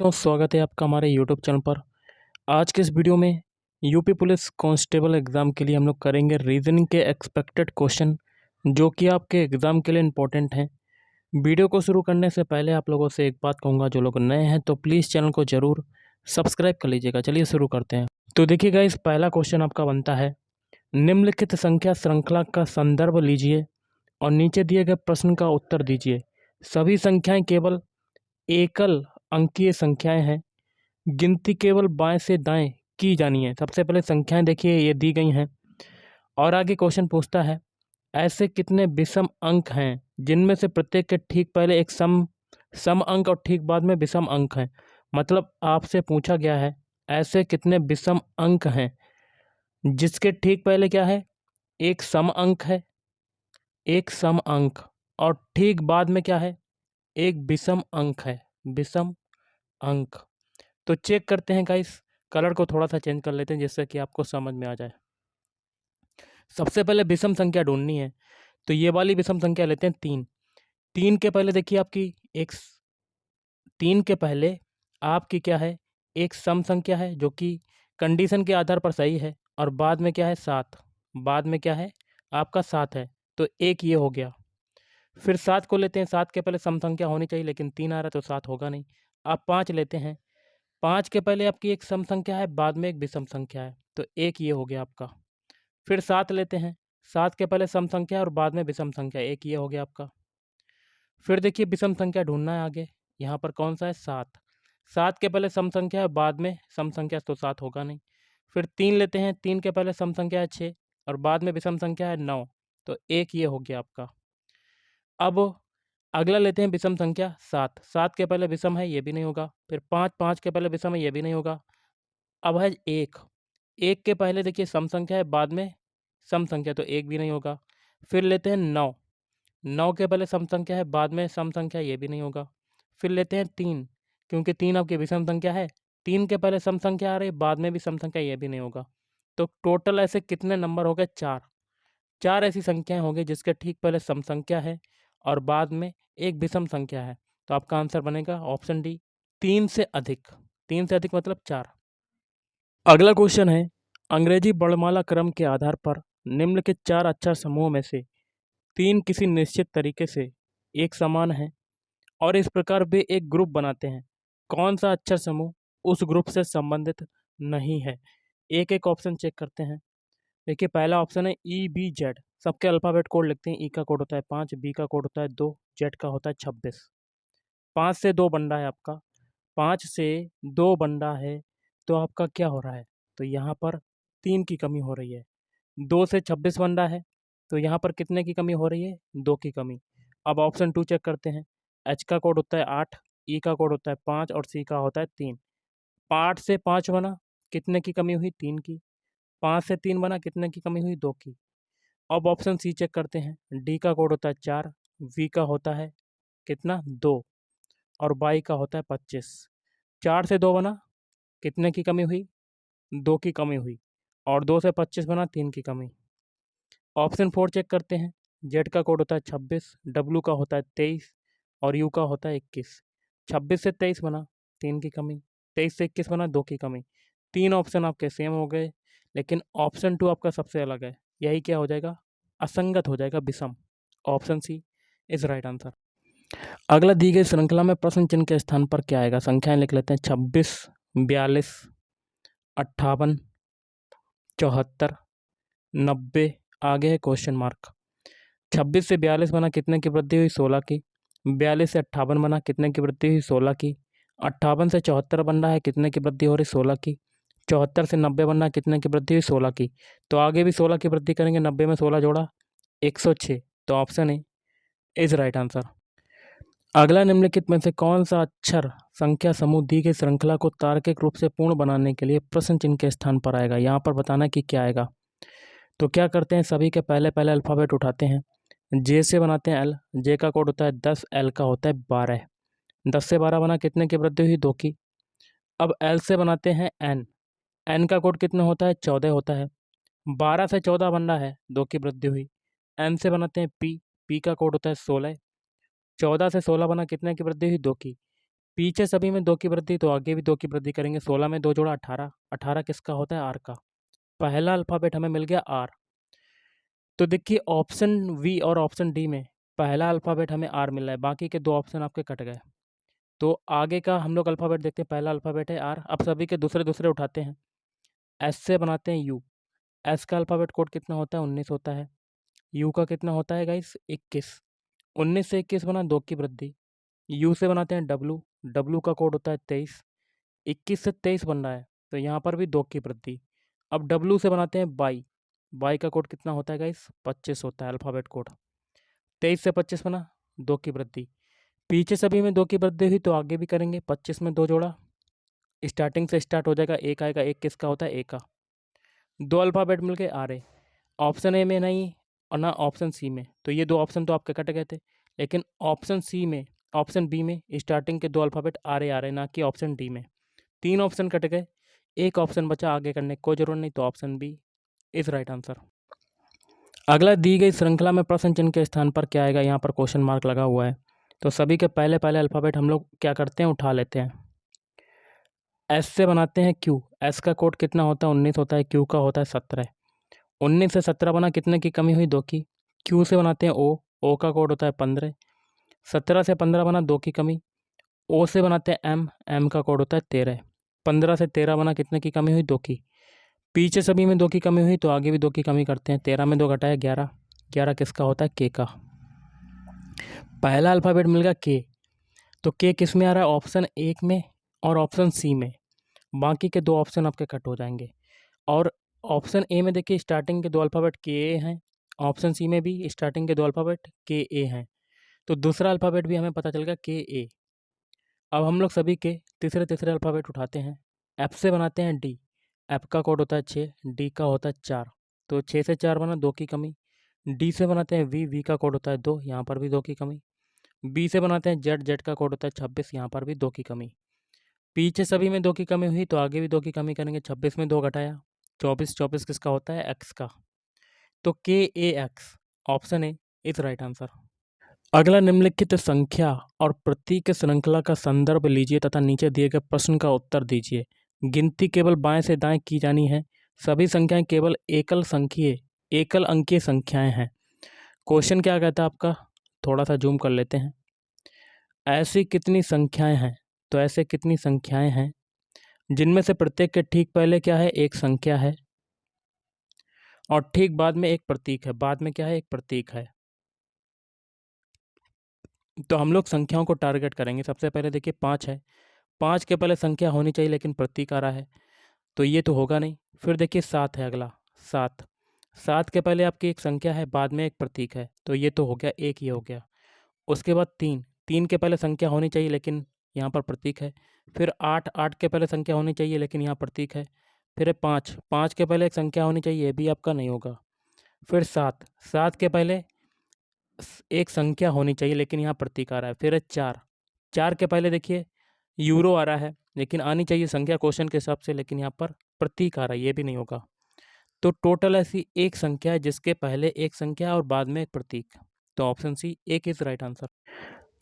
तो स्वागत है आपका हमारे यूट्यूब चैनल पर। आज के इस वीडियो में यूपी पुलिस कांस्टेबल एग्ज़ाम के लिए हम लोग करेंगे रीजनिंग के एक्सपेक्टेड क्वेश्चन जो कि आपके एग्ज़ाम के लिए इम्पोर्टेंट हैं। वीडियो को शुरू करने से पहले आप लोगों से एक बात कहूँगा, जो लोग नए हैं तो प्लीज़ चैनल को ज़रूर सब्सक्राइब कर लीजिएगा। चलिए शुरू करते हैं। तो देखिएगा, इस पहला क्वेश्चन आपका बनता है, निम्नलिखित संख्या श्रृंखला का संदर्भ लीजिए और नीचे दिए गए प्रश्न का उत्तर दीजिए। सभी संख्याएं केवल एकल अंकीय संख्याएं हैं। गिनती केवल बाएं से दाएं की जानी है। सबसे पहले संख्याएं देखिए, ये दी गई हैं और आगे क्वेश्चन पूछता है, ऐसे कितने विषम अंक हैं जिनमें से प्रत्येक के ठीक पहले एक सम अंक और ठीक बाद में विषम अंक हैं। मतलब आपसे पूछा गया है, ऐसे कितने विषम अंक हैं जिसके ठीक पहले क्या है, एक सम अंक है, एक सम अंक, और ठीक बाद में क्या है, एक विषम अंक है, विषम अंक। तो चेक करते हैं गाइस, कलर को थोड़ा सा चेंज कर लेते हैं जिससे कि आपको समझ में आ जाए। सबसे पहले विषम संख्या ढूंढनी है, तो ये वाली विषम संख्या लेते हैं 3। 3 के पहले देखिए आपकी एक 3 के पहले आपकी क्या है, एक सम संख्या है जो कि कंडीशन के आधार पर सही है, और बाद में क्या है 7, बाद में क्या है आपका 7 है, तो एक ये हो गया। फिर 7 को लेते हैं, 7 के पहले सम संख्या होनी चाहिए लेकिन 3 आ रहा है तो 7 होगा नहीं। अब 5 लेते हैं, 5 के पहले आपकी एक सम संख्या है, बाद में एक विषम संख्या है, तो एक ये हो गया आपका। फिर 7 लेते हैं, 7 के पहले सम संख्या है और बाद में विषम संख्या, एक ये हो गया आपका। फिर देखिए विषम संख्या ढूंढना है आगे, यहाँ पर कौन सा है 7। 7 के पहले सम संख्या है, बाद में सम संख्या, तो 7 होगा नहीं। फिर 3 लेते हैं, 3 के पहले सम संख्या है 6 और बाद में विषम संख्या है 9, तो एक ये हो गया आपका। अब अगला लेते हैं विषम संख्या 7। 7 के पहले विषम है, ये भी नहीं होगा। फिर 5, 5 के पहले विषम है, ये भी नहीं होगा। अब है 1, 1 के पहले देखिए सम संख्या है, बाद में सम संख्या, तो एक भी नहीं होगा। फिर लेते हैं 9, 9 के पहले सम संख्या है, बाद में सम संख्या, ये भी नहीं होगा। फिर लेते हैं 3, क्योंकि 3 आपकी विषम संख्या है, 3 के पहले सम संख्या आ रही है, बाद में भी सम संख्या, ये भी नहीं होगा। तो टोटल ऐसे कितने नंबर हो गए, 4। 4 ऐसी संख्याएं होंगी जिसके ठीक पहले सम संख्या है और बाद में एक विषम संख्या है। तो आपका आंसर बनेगा ऑप्शन डी, 3 से अधिक। 3 से अधिक मतलब 4। अगला क्वेश्चन है, अंग्रेजी वर्णमाला क्रम के आधार पर निम्नलिखित 4 अक्षर समूहों में से 3 किसी निश्चित तरीके से एक समान हैं और इस प्रकार वे एक ग्रुप बनाते हैं। कौन सा अक्षर समूह उस ग्रुप से संबंधित नहीं है? एक एक ऑप्शन चेक करते हैं। देखिए पहला ऑप्शन है EBZ। सबके अल्फ़ाबेट कोड लिखते हैं। ई का कोड होता है 5, बी का कोड होता है 2, जेड का होता है 26। 5 से 2 बन रहा है आपका, 5 से 2 बन रहा है, तो आपका क्या हो रहा है, तो यहाँ पर 3 की कमी हो रही है। 2 से 26 बन रहा है, तो यहाँ पर कितने की कमी हो रही है, 2 की कमी। अब ऑप्शन 2 चेक करते हैं। एच का कोड होता है 8, ई का कोड होता है 5 और सी का होता है 3। 8 से 5 बना, कितने की कमी हुई, 3 की। 5 से 3 बना, कितने की कमी हुई, 2 की। अब ऑप्शन सी चेक करते हैं। डी का कोड होता है 4, वी का होता है कितना, 2, और वाई का होता है 25। 4 से 2 बना, कितने की कमी हुई, 2 की कमी हुई, और 2 से 25 बना, 3 की कमी। ऑप्शन 4 चेक करते हैं। जेड का कोड होता है 26, डब्ल्यू का होता है 23 और यू का होता है 21। 26 से 23 बना, 3 की कमी। 23 से 21 बना, 2 की कमी। 3 ऑप्शन आपके सेम हो गए, लेकिन ऑप्शन 2 आपका सबसे अलग है। यही क्या हो जाएगा, असंगत हो जाएगा, विषम। Option C is right answer. अगला दी गई श्रृंखला में प्रश्न चिन्ह के स्थान पर क्या आएगा? संख्याएं लिख लेते हैं। 26, 42, 58, 74, 90, आगे है क्वेश्चन मार्क। 26 से 42 बना, कितने की वृद्धि हुई, 16 की। 42 से 58 बना, कितने की वृद्धि हुई, 16 की। 58 से 74 बन रहा है, कितने की वृद्धि हो रही, 16 की। 74 से 90 बन रहा है, कितने की वृद्धि हुई, 16 की। तो आगे भी 16 की वृद्धि करेंगे, 90 में 16 जोड़ा 106, तो option A is right answer. अगला निम्नलिखित में से कौन सा अक्षर संख्या समूह दी गई श्रृंखला को तार्किक रूप से पूर्ण बनाने के लिए प्रश्न चिन्ह के स्थान पर आएगा? यहाँ पर बताना कि क्या आएगा। तो क्या करते हैं, सभी के पहले पहले अल्फ़ाबेट उठाते हैं। जे से बनाते हैं एल, जे का कोड होता है 10, एल का होता है 12। 10 से 12 बना, कितने की वृद्धि हुई, 2 की। अब एल से बनाते हैं एन, एन का कोड कितना होता है, 14 होता है। 12 से 14 बन रहा है, 2 की वृद्धि हुई। एन से बनाते हैं पी, पी का कोड होता है 16। 14 से 16 बना, कितने की वृद्धि हुई, 2 की। पीछे सभी में 2 की वृद्धि तो आगे भी 2 की वृद्धि करेंगे। 16 में 2 जोड़ा 18, 18 किसका होता है? आर का। पहला अल्फ़ाबेट हमें मिल गया आर। तो देखिए ऑप्शन वी और ऑप्शन डी में पहला अल्फ़ाबेट हमें आर मिल रहा है, बाकी के 2 ऑप्शन आपके कट गए। तो आगे का हम लोग अल्फ़ाबेट देखते हैं, पहला अल्फ़ाबेट है आर। अब सभी के दूसरे उठाते हैं। एस से बनाते हैं यू। एस का अल्फ़ाबेट कोड कितना होता है? 19 होता है। यू का कितना होता है गाइस? 21। 19 से 21 बना 2 की वृद्धि। यू से बनाते हैं डब्लू। डब्लू का कोड होता है 23। 21 से 23 बन रहा है, तो यहाँ पर भी 2 की वृद्धि। अब डब्लू से बनाते हैं बाई। बाई का कोड कितना होता है गाइस? 25 होता है अल्फ़ाबेट कोड। 23 से 25 बना, 2 की वृद्धि। पीछे सभी में 2 की वृद्धि हुई तो आगे भी करेंगे। 25 में 2 जोड़ा, स्टार्टिंग से स्टार्ट हो जाएगा, 1 आएगा। 1 किसका होता है? ए का। 2 अल्फ़ाबेट मिल गए आ रहे। ऑप्शन ए में नहीं और ना ऑप्शन सी में, तो ये 2 ऑप्शन तो आपके कट गए थे। लेकिन ऑप्शन सी में, ऑप्शन बी में स्टार्टिंग के 2 अल्फ़ाबेट आ रहे, ना कि ऑप्शन डी में। 3 ऑप्शन कट गए, 1 ऑप्शन बचा आगे करने की कोई ज़रूरत नहीं, तो option B is right answer. अगला दी गई श्रृंखला में प्रश्न चिन्ह के स्थान पर क्या आएगा? यहाँ पर क्वेश्चन मार्क लगा हुआ है, तो सभी के पहले अल्फ़ाबेट हम लोग क्या करते हैं? उठा लेते हैं। एस से बनाते हैं क्यू। एस का कोड कितना होता है? 19 होता है। क्यू का होता है 17। 19 से 17 बना, कितने की कमी हुई? 2 की। क्यू से बनाते हैं ओ। ओ का कोड होता है 15। 17 से 15 बना, 2 की कमी। ओ से बनाते हैं एम। एम का कोड होता है 13। 15 से 13 बना, कितने की कमी हुई? 2 की। पीछे सभी में 2 की कमी हुई तो आगे भी 2 की कमी करते हैं। 13 में 2 घटाया 11। 11 किसका होता है? के का। पहला अल्फ़ाबेट मिल गया के, तो के किस में आ रहा है? ऑप्शन एक में और ऑप्शन सी में। बाकी के 2 ऑप्शन आपके कट हो जाएंगे। और ऑप्शन ए में देखिए स्टार्टिंग के 2 अल्फ़ाबेट के ए हैं। ऑप्शन सी में भी स्टार्टिंग के 2 अल्फ़ाबेट के ए हैं। तो दूसरा अल्फ़ाबेट भी हमें पता चल गया के ए। अब हम लोग सभी के तीसरे अल्फ़ाबेट उठाते हैं। एफ से बनाते हैं डी। एफ का कोड होता है 6, डी का होता है 4। तो 6 से 4 बना, 2 की कमी। डी से बनाते हैं वी। वी का कोड होता है 2, यहाँ पर भी 2 की कमी। बी से बनाते हैं जेड। जेड का कोड होता है 26, यहाँ पर भी 2 की कमी। पीछे सभी में 2 की कमी हुई तो आगे भी 2 की कमी करेंगे। 26 में 2 घटाया 24। 24 किसका होता है? एक्स का। तो के A X, option A is right answer. अगला निम्नलिखित संख्या और प्रतीक श्रृंखला का संदर्भ लीजिए तथा नीचे दिए गए प्रश्न का उत्तर दीजिए। गिनती केवल बाएं से दाएं की जानी है। सभी संख्याएं केवल एकल अंकीय संख्याएं हैं। क्वेश्चन क्या कहता है आपका? थोड़ा सा जूम कर लेते हैं। ऐसी कितनी संख्याएं हैं? तो ऐसे कितनी संख्याएं हैं जिनमें से प्रत्येक के ठीक पहले क्या है? एक संख्या है और ठीक बाद में एक प्रतीक है। बाद में क्या है? एक प्रतीक है। तो हम लोग संख्याओं को टारगेट करेंगे। सबसे पहले देखिए 5 है। 5 के पहले संख्या होनी चाहिए लेकिन प्रतीक आ रहा है, तो ये तो होगा नहीं। फिर देखिए 7 है अगला। 7, 7 के पहले आपकी एक संख्या है, बाद में एक प्रतीक है, तो ये तो हो गया, एक ये हो गया। उसके बाद 3, 3 के पहले संख्या होनी चाहिए लेकिन यहाँ पर प्रतीक है। फिर 8, 8 के पहले संख्या होनी चाहिए लेकिन यहाँ प्रतीक है। फिर है 5, 5 के पहले एक संख्या होनी चाहिए, ये भी आपका नहीं होगा। फिर 7, 7 के पहले एक संख्या होनी चाहिए लेकिन यहाँ प्रतीक आ रहा है। फिर है 4, 4 के पहले देखिए यूरो आ रहा है लेकिन आनी चाहिए संख्या क्वेश्चन के हिसाब से, लेकिन यहाँ पर प्रतीक आ रहा है, ये भी नहीं होगा। तो टोटल ऐसी एक संख्या है जिसके पहले एक संख्या और बाद में एक प्रतीक। तो ऑप्शन सी एक इज राइट आंसर।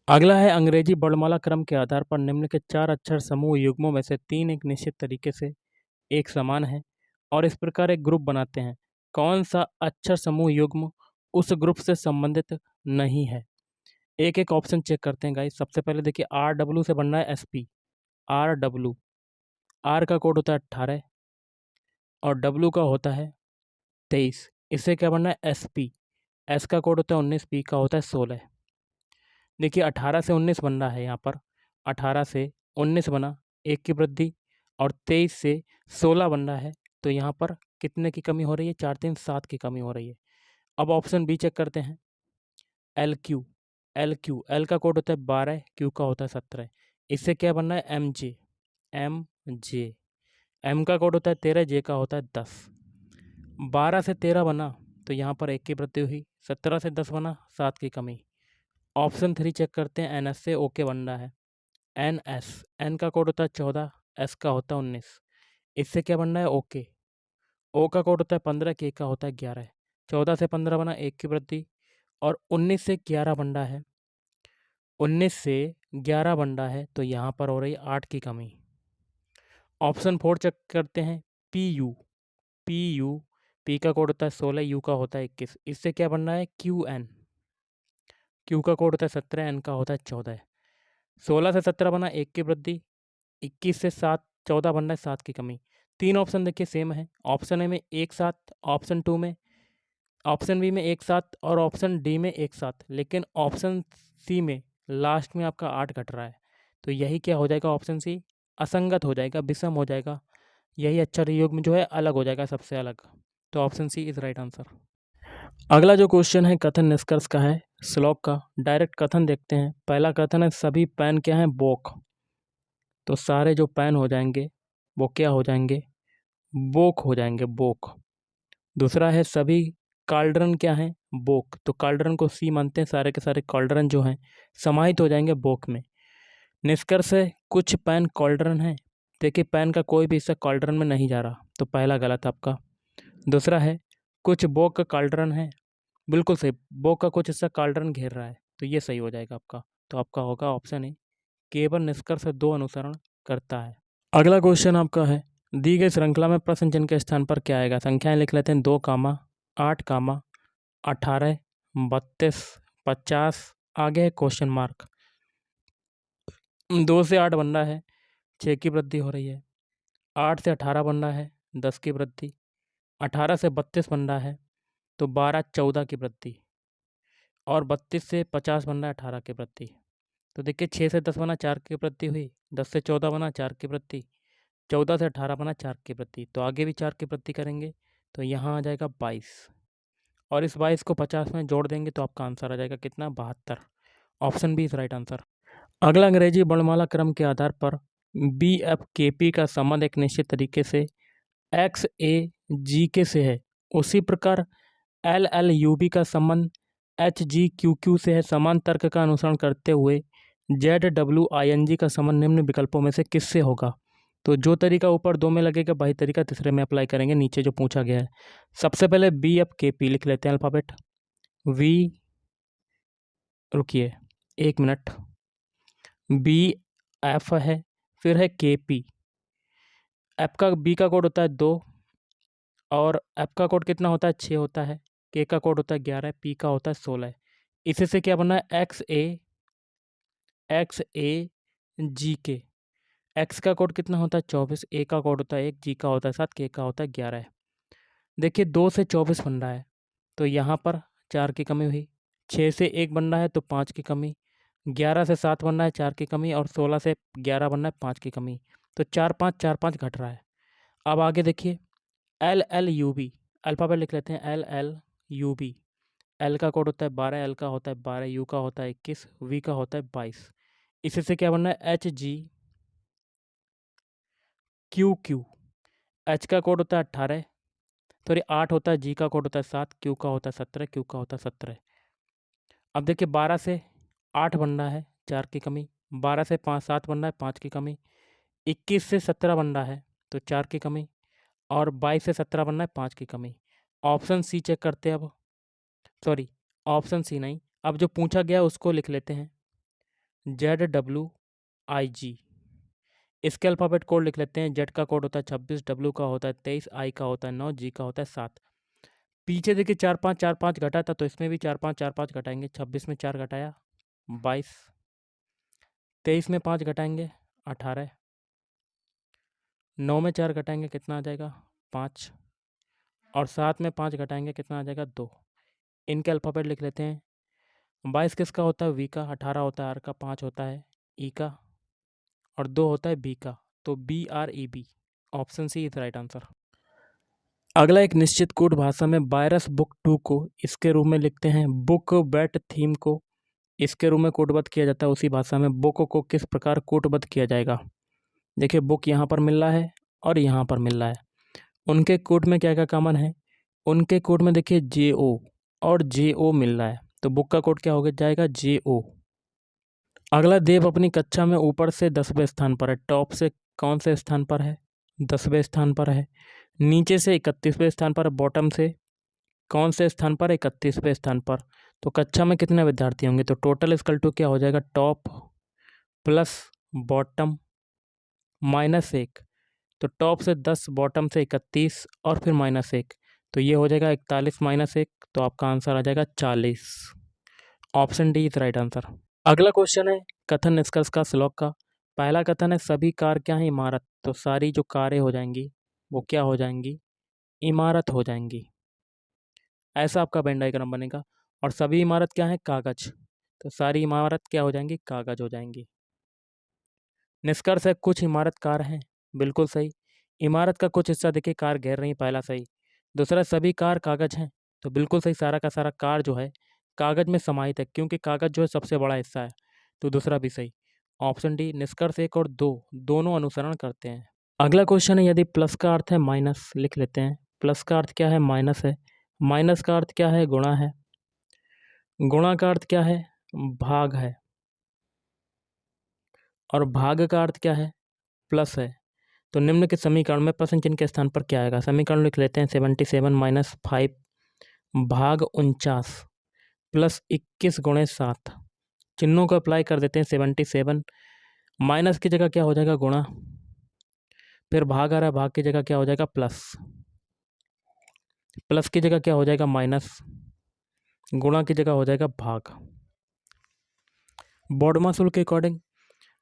अगला है अंग्रेजी वर्णमाला क्रम के आधार पर निम्न के 4 अक्षर समूह युग्मों में से 3 एक निश्चित तरीके से एक समान है और इस प्रकार एक ग्रुप बनाते हैं। कौन सा अक्षर समूह युग्म उस ग्रुप से संबंधित नहीं है? एक एक ऑप्शन चेक करते हैं गाइस। सबसे पहले देखिए आर डब्ल्यू से बनना है S P. R W, R का कोड होता है 18 और डब्ल्यू का होता है 23। इससे क्या बनना है? S P. एस का कोड होता है 19, पी का होता है 16। देखिए 18 से 19 बन रहा है यहाँ पर। 18 से 19 बना, 1 की वृद्धि, और 23 से 16 बन रहा है, तो यहाँ पर कितने की कमी हो रही है? 4 3 7 की कमी हो रही है। अब ऑप्शन बी चेक करते हैं। L Q, L Q, L का कोड होता है 12, क्यू का होता है 17। इससे क्या बनना है? M J. M J, M का कोड होता है 13, जे का होता है 10। 12 से 13 बना तो यहाँ पर 1 की वृद्धि हुई। 17 से 10 बना, 7 की कमी। ऑप्शन 3 चेक करते हैं। एन एस से ओके बन रहा है। एन एस, एन का कोड होता है 14, एस का होता है 19। इससे क्या बनना है? ओके। ओ का कोड होता है 15, के का होता है 11। 14 से 15 बना, 1 की वृद्धि, और 19 से 11 बन रहा है। 19 से 11 बन रहा है तो यहाँ पर हो रही 8 की कमी। ऑप्शन 4 चेक करते हैं। पी का कोड होता है 16, यू का होता है 21। इससे क्या बन रहा है? क्यू का कोड होता है 17, एन का होता है 14। 16 से 17 बना 1 की वृद्धि, 21 से 7 14 बन रहा है 7 की कमी। 3 ऑप्शन देखिए सेम है। ऑप्शन ए में एक साथ, ऑप्शन 2 में, ऑप्शन बी में एक साथ और ऑप्शन डी में एक साथ, लेकिन ऑप्शन सी में लास्ट में आपका 8 घट रहा है। तो यही क्या हो जाएगा? ऑप्शन सी असंगत हो जाएगा, विषम हो जाएगा। यही अक्षर युग्म जो है अलग हो जाएगा, सबसे अलग। तो option C is right answer. अगला जो क्वेश्चन है कथन निष्कर्ष का है, श्लोक का। डायरेक्ट कथन देखते हैं। पहला कथन है सभी पेन क्या हैं? बोक। तो सारे जो पेन हो जाएंगे वो क्या हो जाएंगे? बोक हो जाएंगे, बोक। दूसरा है सभी काल्ड्रन क्या हैं? बोक। तो काल्ड्रन को सी मानते हैं, सारे के सारे काल्ड्रन जो हैं समाहित हो जाएंगे बोक में। निष्कर्ष है कुछ पेन कॉल्ड्रन है। देखिए पेन का कोई भी हिस्सा कॉल्ड्रन में नहीं जा रहा, तो पहला गलत आपका। दूसरा है कुछ बोक का कॉल्ड्रन है, बिल्कुल सही, बोक का कुछ हिस्सा कॉल्ड्रन घेर रहा है, तो ये सही हो जाएगा आपका। तो आपका होगा ऑप्शन ए, केवल निष्कर्ष 2 अनुसरण करता है। अगला क्वेश्चन आपका है दी गई श्रृंखला में प्रश्न चिन्ह के स्थान पर क्या आएगा? संख्याएं लिख लेते हैं 2, 8, 18, 32, 50, आगे है क्वेश्चन मार्क। 2 से 8 बन रहा है, 6 की वृद्धि हो रही है। 8 से 18 बन रहा है, 10 की वृद्धि। 18 से 32 बन रहा है, तो 12, 14 की वृद्धि। और 32 से 50 बन रहा है, 18 की वृद्धि। तो देखिए 6 से 10 बना, 4 की वृद्धि हुई। 10 से 14 बना, 4 की वृद्धि। 14 से 18 बना, 4 की वृद्धि। तो आगे भी 4 की वृद्धि करेंगे, तो यहाँ आ जाएगा 22। और इस 22 को 50 में जोड़ देंगे तो आपका आंसर आ जाएगा कितना? 72। Option B is right answer. अगला अंग्रेजी वर्णमाला क्रम के आधार पर बी एफ के पी का संबंध एक निश्चित तरीके से एक्स ए जी के से है, उसी प्रकार एल एल यू बी का संबंध एच जी क्यू क्यू से है। समान तर्क का अनुसरण करते हुए Z W I N G का संबंध निम्न विकल्पों में से किससे होगा? तो जो तरीका ऊपर 2 में लगेगा वही तरीका तीसरे में अप्लाई करेंगे, नीचे जो पूछा गया है। सबसे पहले बी एफ के पी लिख लेते हैं अल्फ़ाबेट। वी, रुकिए 1 मिनट, बी एफ है, फिर है के पी। एफ का बी का कोड होता है 2, और एफ का कोड कितना होता है? 6 होता है। के का कोड होता है 11, पी का होता है 16। इसी से क्या बना है? एक्स ए जी के। एक्स का कोड कितना होता है? 24, ए का कोड होता है 1, जी का होता है 7, के का होता है 11। देखिए 2 से 24 बन रहा है, तो यहाँ पर 4 की कमी हुई। 6 से 1 बन रहा है तो 5 की कमी। 11 से 7 बन रहा है, 4 की कमी। और 16 से 11 बन रहा है, 5 की कमी। तो 4 5 4 5 घट रहा है। अब आगे देखिए L L U B, alphabet लिख लेते हैं। L L U B, L का कोड होता है 12, एल का होता है 12, यू का होता है 21, वी का होता है 22। इसी से क्या बनना है? H G Q Q. H का कोड होता है 18, सॉरी 8 होता है, जी का कोड होता है 7, क्यू का होता है 17, क्यू का होता है 17। अब देखिए 12 से 8 बन रहा है, 4 की कमी। 12 से 5 7 बन रहा है, 5 की कमी। 21 से 17 बन रहा है, तो 4 की कमी। और 22 से 17 बन रहा है, 5 की कमी। ऑप्शन सी चेक करते हैं अब, सॉरी ऑप्शन सी नहीं, अब जो पूछा गया उसको लिख लेते हैं। जेड डब्ल्यू आई जी, इसके अल्फ़ाबेट कोड लिख लेते हैं। जेड का कोड होता है 26, डब्ल्यू का होता है 23, आई का होता है 9, जी का होता है 7। पीछे देखिए 4 5 घटा था, तो इसमें भी 4 5 घटाएंगे। 26 में 4 घटाया 22, 23 में 5 घटाएंगे 18, 9 में 4 घटाएंगे कितना आ जाएगा? 5, और 7 में 5 घटाएंगे कितना आ जाएगा? 2। इनके अल्फ़ाबेट लिख लेते हैं। 22 किसका होता है? वी का। 18 होता है आर का। 5 होता है ई का, और 2 होता है बी का। तो B R E B, option C is right answer. अगला एक निश्चित कोड भाषा में वायरस बुक 2 को इसके रूप में लिखते हैं। बुक बैट थीम को इसके रूप में कोडबद्ध किया जाता है, उसी भाषा में बुक को किस प्रकार कोडबद्ध किया जाएगा? देखिए बुक यहाँ पर मिल रहा है और यहाँ पर मिल रहा है। उनके कोड में क्या क्या कॉमन है? उनके कोड में देखिए जे ओ और जे ओ मिल रहा है, तो बुक का कोड क्या हो जाएगा? जे ओ। अगला देव अपनी कक्षा में ऊपर से 10वें स्थान पर है, टॉप से कौन से स्थान पर है? 10वें स्थान पर है। नीचे से 31वें स्थान पर, बॉटम से कौन से स्थान पर? 31वें स्थान पर। तो कक्षा में कितने विद्यार्थी होंगे? तो टोटल इक्वल टू क्या हो जाएगा? Top plus bottom minus 1। तो टॉप से 10, बॉटम से 31 और फिर माइनस 1, तो ये हो जाएगा 41 माइनस 1, तो आपका आंसर आ जाएगा 40। Option D is right answer. अगला क्वेश्चन है कथन निष्कर्ष का श्लोक का। पहला कथन है सभी कार क्या है? इमारत। तो सारी जो कारें हो जाएंगी वो क्या हो जाएंगी? इमारत हो जाएंगी। ऐसा आपका वेन डायग्राम बनेगा। और सभी इमारत क्या है? कागज। तो सारी इमारत क्या हो जाएंगी? कागज हो जाएंगी। निष्कर्ष है कुछ इमारत कार हैं। बिल्कुल सही। इमारत का कुछ हिस्सा देखिए कार घेर रही, पहला सही। दूसरा सभी कार कागज हैं। तो बिल्कुल सही, सारा का सारा कार जो है कागज में समाहित है, क्योंकि कागज जो है सबसे बड़ा हिस्सा है। तो दूसरा भी सही। ऑप्शन डी निष्कर्ष 1 और 2 दोनों अनुसरण करते हैं। अगला क्वेश्चन है यदि प्लस का अर्थ है माइनस, लिख लेते हैं। प्लस का अर्थ क्या है? माइनस है। माइनस का अर्थ क्या है? गुणा है। गुणा का अर्थ क्या है? भाग है। और भाग का अर्थ क्या है? प्लस है। तो निम्न के समीकरण में प्रश्न चिन्ह के स्थान पर क्या आएगा? समीकरण लिख लेते हैं। 77 माइनस 5 भाग 49 प्लस 21 गुणे 7। चिन्हों को अप्लाई कर देते हैं। 77 माइनस की जगह क्या हो जाएगा? गुणा। फिर भाग आ रहा है, भाग की जगह क्या हो जाएगा? प्लस। प्लस की जगह क्या हो जाएगा? माइनस। गुणा की जगह हो जाएगा भाग। बोर्ड मासूल के अकॉर्डिंग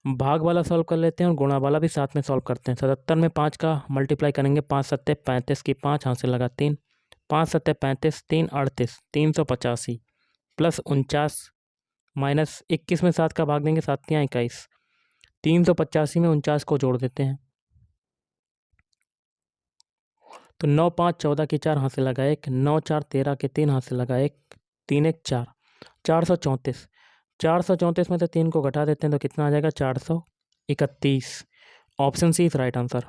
भाग वाला सॉल्व कर लेते हैं और गुणा वाला भी साथ में सॉल्व करते हैं। 77 में 5 का मल्टीप्लाई करेंगे। 5 सत्ते 35 की 5 हाथ से लगा 3, 5 सत्ते 35, 3 38, 385 प्लस 49 माइनस 21 में 7 का भाग देंगे, 7 या 21, 385 में 49 को जोड़ देते हैं। तो 9 5 14 की 4 हाथ से लगा 1, 9 4 13 के 3 हाथ से लगा 1, 3 1 4, 434। 434 में से 3 को घटा देते हैं तो कितना आ जाएगा? 431। Option C is right answer.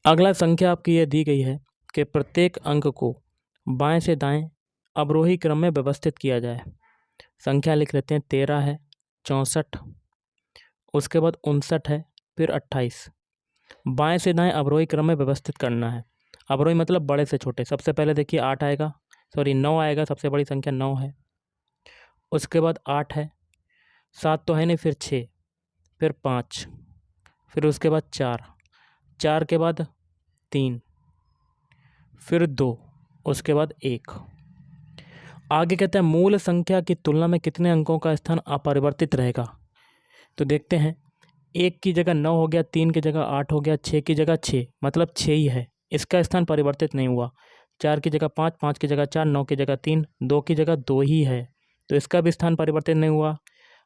अगला संख्या आपकी ये दी गई है कि प्रत्येक अंक को बाएं से दाएं अवरोही क्रम में व्यवस्थित किया जाए। संख्या लिख लेते हैं। 13 है, 64, उसके बाद 59 है, फिर 28। बाएं से दाएं अवरोही क्रम में व्यवस्थित करना है। अवरोही मतलब बड़े से छोटे। सबसे पहले देखिए 8 आएगा, सॉरी 9 आएगा, सबसे बड़ी संख्या 9 है। उसके बाद 8 है, 7 तो है नहीं, फिर 6, फिर 5, फिर उसके बाद 4, 4 के बाद 3, फिर 2, उसके बाद 1। आगे कहते हैं मूल संख्या की तुलना में कितने अंकों का स्थान अपरिवर्तित रहेगा? तो देखते हैं। 1 की जगह 9 हो गया, 3 की जगह 8 हो गया, 6 की जगह 6, मतलब 6 ही है, इसका स्थान परिवर्तित नहीं हुआ। 4 की जगह 5, 5 की जगह 4, 9 की जगह 3, 2 की जगह 2 ही है, तो इसका भी स्थान परिवर्तित नहीं हुआ।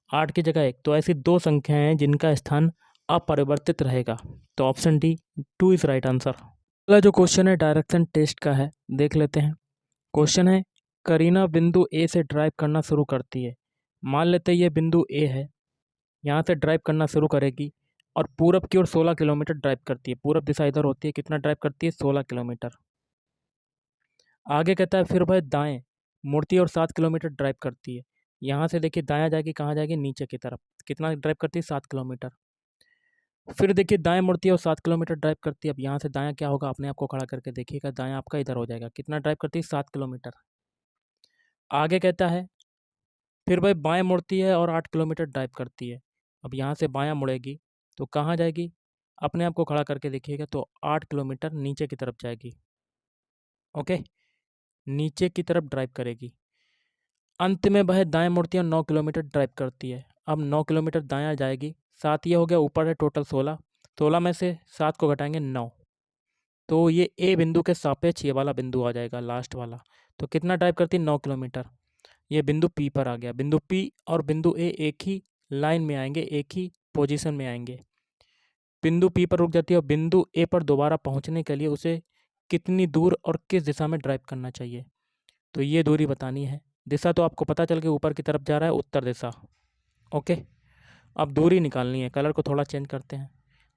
8 की जगह 1, तो ऐसी 2 संख्याएं हैं जिनका स्थान अपरिवर्तित रहेगा। तो option D 2 is right answer. अगला जो क्वेश्चन है डायरेक्शन टेस्ट का है, देख लेते हैं। क्वेश्चन है करीना बिंदु ए से ड्राइव करना शुरू करती है। मान लेते हैं ये बिंदु ए है, यहाँ से ड्राइव करना शुरू करेगी और पूरब की ओर 16 किलोमीटर ड्राइव करती है। पूरब दिशा इधर होती है, कितना ड्राइव करती है? 16 किलोमीटर। आगे कहता है फिर वह दाएं मुड़ती है और 7 किलोमीटर ड्राइव करती है। यहाँ से देखिए दायां जाएगी, कहाँ जाएगी? नीचे की तरफ। कितना ड्राइव करती है? 7 किलोमीटर। फिर देखिए दाएं मुड़ती है और 7 किलोमीटर ड्राइव करती है। अब यहाँ से दायां क्या होगा? अपने आप को खड़ा करके देखिएगा, दायां आपका इधर हो जाएगा। कितना ड्राइव करती है? 7 किलोमीटर। आगे कहता है फिर वह बाएं मुड़ती है और 8 किलोमीटर ड्राइव करती है। अब यहाँ से बायां मुड़ेगी तो कहाँ जाएगी? अपने आप को खड़ा करके देखिएगा, तो 8 किलोमीटर नीचे की तरफ जाएगी। ओके, नीचे की तरफ ड्राइव करेगी। अंत में वह दाएं मुड़ती है और 9 किलोमीटर ड्राइव करती है। अब 9 किलोमीटर दायां जाएगी, 7 ये हो गया, ऊपर है टोटल 16, 16 में से 7 को घटाएंगे 9, तो ये ए बिंदु के सापेक्ष ये वाला बिंदु आ जाएगा, लास्ट वाला। तो कितना ड्राइव करती है? 9 किलोमीटर। ये बिंदु पी पर आ गया। बिंदु पी और बिंदु ए एक ही लाइन में आएंगे, एक ही पोजीशन में आएंगे। बिंदु पी पर रुक जाती है और बिंदु ए पर दोबारा पहुंचने के लिए उसे कितनी दूर और किस दिशा में ड्राइव करना चाहिए? तो ये दूरी बतानी है। दिशा तो आपको पता चल के ऊपर की तरफ जा रहा है, उत्तर दिशा। ओके, अब दूरी निकालनी है। कलर को थोड़ा चेंज करते हैं।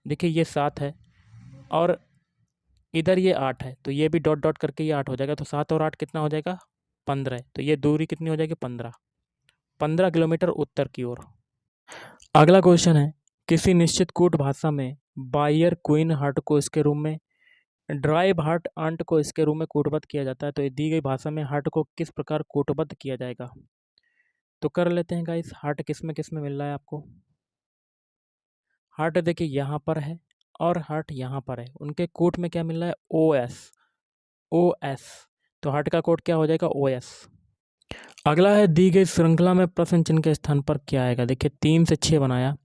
देखिए ये 7 है और इधर ये 8 है, तो ये भी डॉट डॉट करके ये 8 हो जाएगा। तो 7 और 8 कितना हो जाएगा? 15 है। तो ये दूरी कितनी हो जाएगी? 15 किलोमीटर उत्तर की ओर। अगला क्वेश्चन है किसी निश्चित कूट भाषा में बायर क्वीन हार्ट को इसके रूप में ड्राइव हार्ट आंट को इसके रूप में कूटबद्ध किया जाता है, तो दी गई भाषा में हार्ट को किस प्रकार कूटबद्ध किया जाएगा? तो कर लेते हैं गाइस, हार्ट किस में मिल रहा है आपको? हार्ट देखिए यहाँ पर है और हार्ट यहाँ पर है, उनके कोट में क्या मिल रहा है? O S. तो हार्ट का कोड क्या हो जाएगा? O S. अगला है, दी गई श्रृंखला में प्रश्न चिन्ह के स्थान पर क्या आएगा? देखिए 3 से 6 बनाया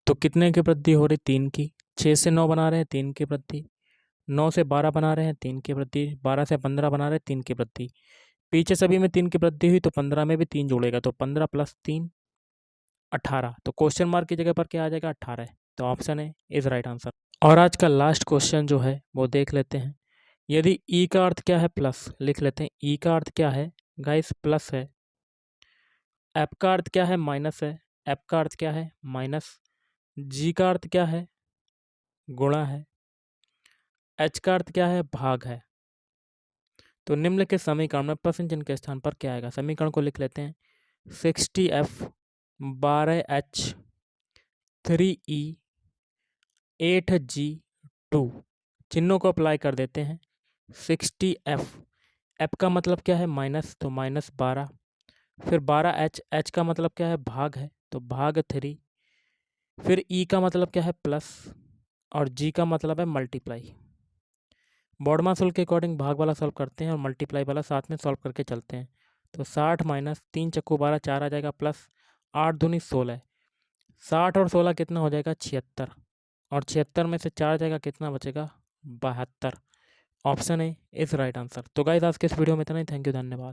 तो कितने की वृद्धि हो रही? 3 की। 6 से 9 बना रहे हैं, 3 की वृद्धि। 9 से 12 बना रहे हैं, 3 की वृद्धि। 12 से 15 बना रहे हैं, 3 की वृद्धि। पीछे सभी में 3 की वृद्धि हुई तो 15 में भी 3 जोड़ेगा, तो 15 प्लस 3 18। तो क्वेश्चन मार्क की जगह पर क्या आ जाएगा? 18। तो option A is right answer. और आज का लास्ट क्वेश्चन जो है वो देख लेते हैं। यदि ई का अर्थ क्या है? प्लस। लिख लेते हैं, ई का अर्थ क्या है गाइस? प्लस है। एफ का अर्थ क्या है? माइनस है। एफ का अर्थ क्या है? माइनस। जी का अर्थ क्या है? गुणा है। एच का अर्थ क्या है? भाग है। तो निम्नलिखित समीकरण में प्रश्न चिन्ह के स्थान पर क्या आएगा? समीकरण को लिख लेते हैं, 60F 12H 3E 8G 2। चिन्हों को अप्लाई कर देते हैं। 60F, एफ का मतलब क्या है? माइनस, तो माइनस 12। फिर 12H, एच का मतलब क्या है? भाग है, तो भाग 3। फिर ई का मतलब क्या है? प्लस। और जी का मतलब है मल्टीप्लाई। बॉडमा सोल्व के अकॉर्डिंग भाग वाला सॉल्व करते हैं और मल्टीप्लाई वाला साथ में सॉल्व करके चलते हैं। तो 60 माइनस 3 चक्कू 12, 4 आ जाएगा, प्लस 8 दूनी 16। 60 और 16 कितना हो जाएगा? 76। और 76 में से 4 जाएगा, कितना बचेगा? 72। Option A is right answer. तो गाइस आज के इस वीडियो में इतना ही। थैंक यू, धन्यवाद।